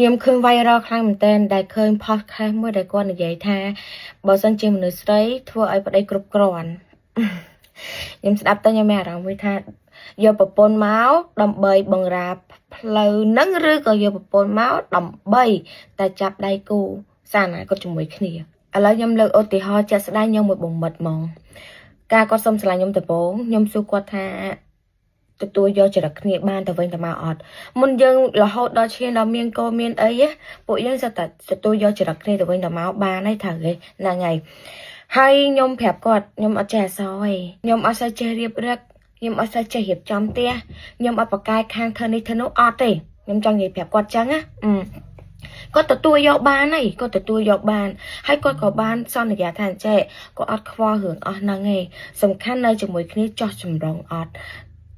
ខ្ញុំឃើញ viral ខ្លាំងមែនទែនដែលឃើញ podcast មួយដែលគាត់និយាយថាបើសិនជាមនុស្សស្រីធ្វើឲ្យប្តីគ្រប់គ្រាន់ខ្ញុំស្ដាប់ទៅខ្ញុំមានអារម្មណ៍មួយថាយកប្រពន្ធមកដើម្បីបង្រាផ្លូវនឹងឬក៏យកប្រពន្ធមកដើម្បីតែចាប់ដៃគូសារអនាគតជាមួយគ្នាឥឡូវខ្ញុំលើកឧទាហរណ៍ជាក់ស្ដែងខ្ញុំមួយបំមិតហ្មងការគាត់សុំឆ្លាញ់ខ្ញុំដំបូងខ្ញុំសួរគាត់ថាទទួលយកចរិតគ្នាបានទៅវិញទៅមកអត់មុនយើងរហូតដល់ឈានដល់មានកូនមានអីពួកយើងសិតតែទទួលយកចរិតគ្នាទៅវិញទៅមកបានហើយត្រូវទេហ្នឹងហើយហើយខ្ញុំប្រាប់គាត់ខ្ញុំអត់ចេះអសរទេខ្ញុំអត់សូវចេះរៀបរឹកខ្ញុំអត់សូវចេះរៀបចំផ្ទះខ្ញុំអត់ប្រកែកខាងធ្វើនេះធ្វើនោះអត់ទេខ្ញុំចង់និយាយប្រាប់គាត់ចឹងណាគាត់ទទួលយកបានហើយគាត់ទទួលយកបានហើយគាត់ក៏បានសន្យាថាអញ្ចេះគាត់អត់ខ្វល់រឿងអស់ហ្នឹងទេសំខាន់នៅជាមួយគ្នាចោះចម្រុងអត់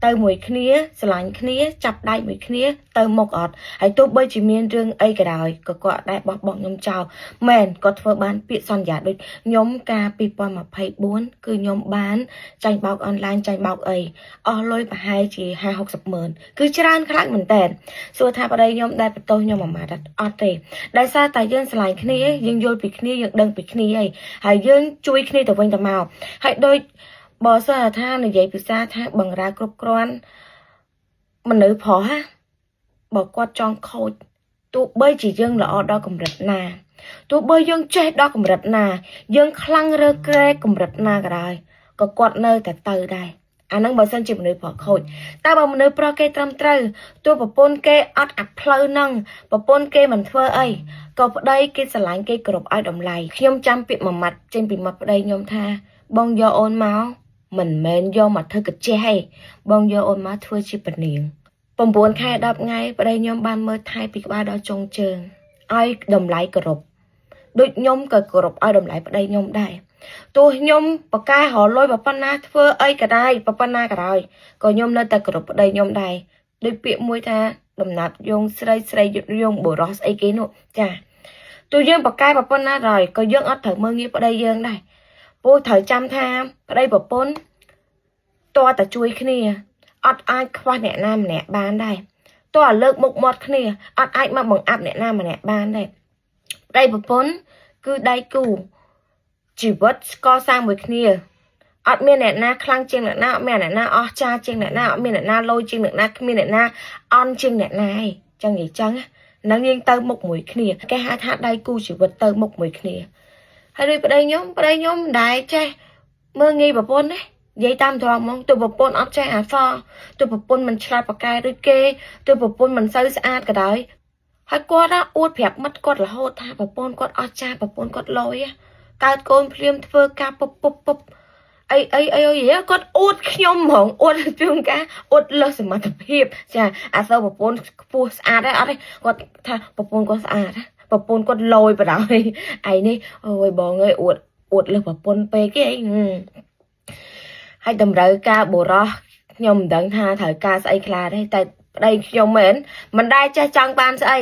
ទៅមួយគ្នាស្រឡាញ់គ្នាចាប់ដៃមួយគ្នាទៅមុខអត់ហើយទោះបីជាមានរឿងអីក៏ដោយក៏គាត់ដែរបោះបង់ខ្ញុំចោលមែនគាត់ធ្វើបានពាក្យសន្យាដូចខ្ញុំកាល2024គឺខ្ញុំបានចាញ់បោកអនឡាញចាញ់បោកអីអស់លុយប្រហែលជា50-60ម៉ឺនគឺច្រើនខ្លាំងមែនតើសួរថាប្តីខ្ញុំដែលបន្ទោសខ្ញុំអាម៉ាត់អត់ទេដោយសារតែយើងស្រឡាញ់គ្នាយើងយល់ពីគ្នាយើងដឹងពីគ្នាហើយយើងជួយគ្នាទៅវិញទៅមកហើយដូចបើសិនថានិយាយភាសាថាបង្រាគ្រប់គ្រាន់មនុស្សប្រុសណាបើគាត់ចង់ខូចទោះបីជាយើងល្អដល់កម្រិតណាទោះបីយើងចេះដល់កម្រិតណាយើងខ្លាំងរើក្រែកម្រិតណាក៏ដោយក៏គាត់នៅតែទៅដែរអាហ្នឹងបើសិនជាមនុស្សប្រុសខូចតែបើមនុស្សប្រុសគេត្រឹមត្រូវទោះប្រពន្ធគេអត់អាប់ផ្លូវហ្នឹងប្រពន្ធគេមិនធ្វើអីក៏ប្តីគេស្រឡាញ់គេគ្រប់ឲ្យតម្លៃខ្ញុំចាំពាក្យមួយម៉ាត់ចេញពីមាត់ប្តីខ្ញុំថាបងយកអូនមកមិនមែនយកមកធ្វើកាចេះទេបងយកអូនមកធ្វើជាពនាង9 ខែ 10 ថ្ងៃប្តីខ្ញុំបានមើលថែពីក្បាលដល់ចុងជើងឲ្យតម្លៃគោរពដូចខ្ញុំក៏គោរពឲ្យតម្លៃប្តីខ្ញុំដែរទោះខ្ញុំបកកែរលុយប៉ុណ្ណាធ្វើអីក៏ដែរប៉ុណ្ណាក៏ដោយក៏ខ្ញុំនៅតែគោរពប្តីខ្ញុំដែរដូចពាក្យមួយថាដំណាប់យងស្រីស្រីយុទ្ធយងបុរសស្អីគេនោះចាទោះយើងបកកែរប៉ុណ្ណាដែរក៏យើងអត់ត្រូវមើលងាយប្តីយើងដែរពូត្រូវចាំថាប្តីប្រពន្ធតើតែជួយគ្នាអត់អាចខ្វះអ្នកណាម្នាក់បានដែរតើលើកមុខមាត់គ្នាអត់អាចមកបង្អាប់អ្នកណាម្នាក់បានដែរប្តីប្រពន្ធគឺដៃគូជីវិតកសាងមួយគ្នាអត់មានអ្នកណាខ្លាំងជាងអ្នកណាអត់មានអ្នកណាអស្ចារ្យជាងអ្នកណាអត់មានអ្នកណាលោជាងអ្នកណាគ្មានអ្នកណាអន់ជាងអ្នកណាឯងចឹងនិយាយចឹងហ្នឹងយើងទៅមុខមួយគ្នាគេហៅថាដៃគូជីវិតទៅមុខមួយគ្នាហើយដូចប្តីខ្ញុំមិនដែរចេះមើលងាយប្រពន្ធទេនិយាយតាមត្រង់ហ្មងទោះប្រពន្ធអត់ចេះអក្សរទោះប្រពន្ធមិនឆ្លាតប៉ាកែដូចគេទោះប្រពន្ធមិនសូវស្អាតក៏ដោយហើយគាត់អួតប្រាប់មិត្តគាត់រហូតថាប្រពន្ធគាត់អស្ចារ្យប្រពន្ធគាត់លយកើតកូនភ្លាមធ្វើការពុបអីគាត់អួតខ្ញុំហ្មងអួតពីការអួតលើសសមត្ថភាពចាអាសើប្រពន្ធខ្ពស់ស្អាតទេអត់ទេគាត់ថាប្រពន្ធគាត់ស្អាតប្រពន្ធគាត់លយបណ្ដោយឯនេះអូយបងអើយអួតលើសប្រពន្ធពេកគេហើយតម្រូវការបុរសខ្ញុំមិនដឹងថាត្រូវការស្អីខ្លះទេតែប្តីខ្ញុំមែនមិនដែរចេះចង់បានស្អី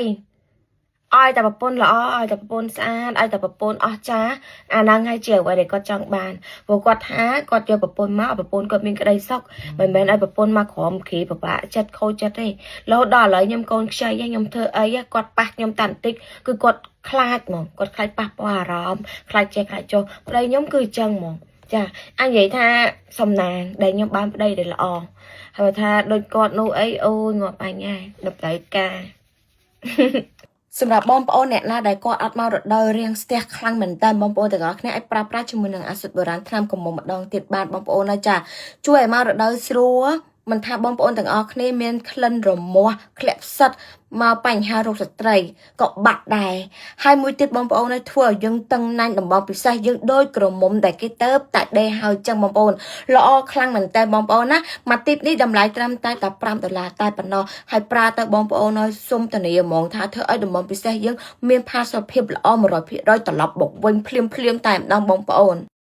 ឲ្យតែប្រពន្ធល្អឲ្យតែប្រពន្ធស្អាតឲ្យតែប្រពន្ធអស្ចារ្យអាហ្នឹងហើយជាអ្វីដែលគាត់ចង់បានព្រោះគាត់ថាគាត់យកប្រពន្ធមកប្រពន្ធគាត់មានក្តីសុខមិនមែនឲ្យប្រពន្ធមកក្រំគ្រីពិបាកចិត្តខូចចិត្តទេរហូតដល់ឥឡូវខ្ញុំកូនខ្ចីខ្ញុំធ្វើអីគាត់ប៉ះខ្ញុំតាន់បន្តិចគឺគាត់ខ្លាចហ្មងគាត់ខ្លាចប៉ះពាល់អារម្មណ៍ខ្លាចចេះខ្លាចចុះប្តីខ្ញុំគឺអញ្ចឹងហ្មងចាអញនិយាយថាសំណាងដែលខ្ញុំបានប្តីដែលល្អហើយថាដូចគាត់នោះអីអូយងាប់អញហើយដល់ត្រូវការសម្រាប់បងប្អូនអ្នកណាដែលគាត់អត់មករដូវរាំងស្ទះខ្លាំងមែនតើបងប្អូនទាំងអស់គ្នាអាចប្រើប្រាស់ជាមួយនឹងអាស៊ីតបុរាណថ្នាំកមុំម្ដងទៀតបានបងប្អូនណាចាជួយឲ្យមករដូវស្រួលមិនថាបងប្អូនទាំងអស់គ្នាមានក្លិនរមាស់ធ្លាក់ផ្សិតមកបញ្ហារោគស្ត្រីក៏បាត់ដែរហើយមួយទៀតបងប្អូនឲ្យធ្វើឲ្យយើងតឹងណាញ់ដំបងពិសេសយើងដូចក្រមុំដែលគេទៅតែដេកហើយចឹងបងប្អូនល្អខ្លាំងមែនតើបងប្អូនណាមួយទីបនេះតម្លៃត្រឹមតែ$15តែប៉ុណ្ណោះហើយប្រើទៅបងប្អូនឲ្យសុំធានាហ្មងថាធ្វើឲ្យដំបងពិសេសយើងមានផាសុកភាពល្អ100%ត្រឡប់មកវិញភ្លាមតែម្ដងបងប្អូន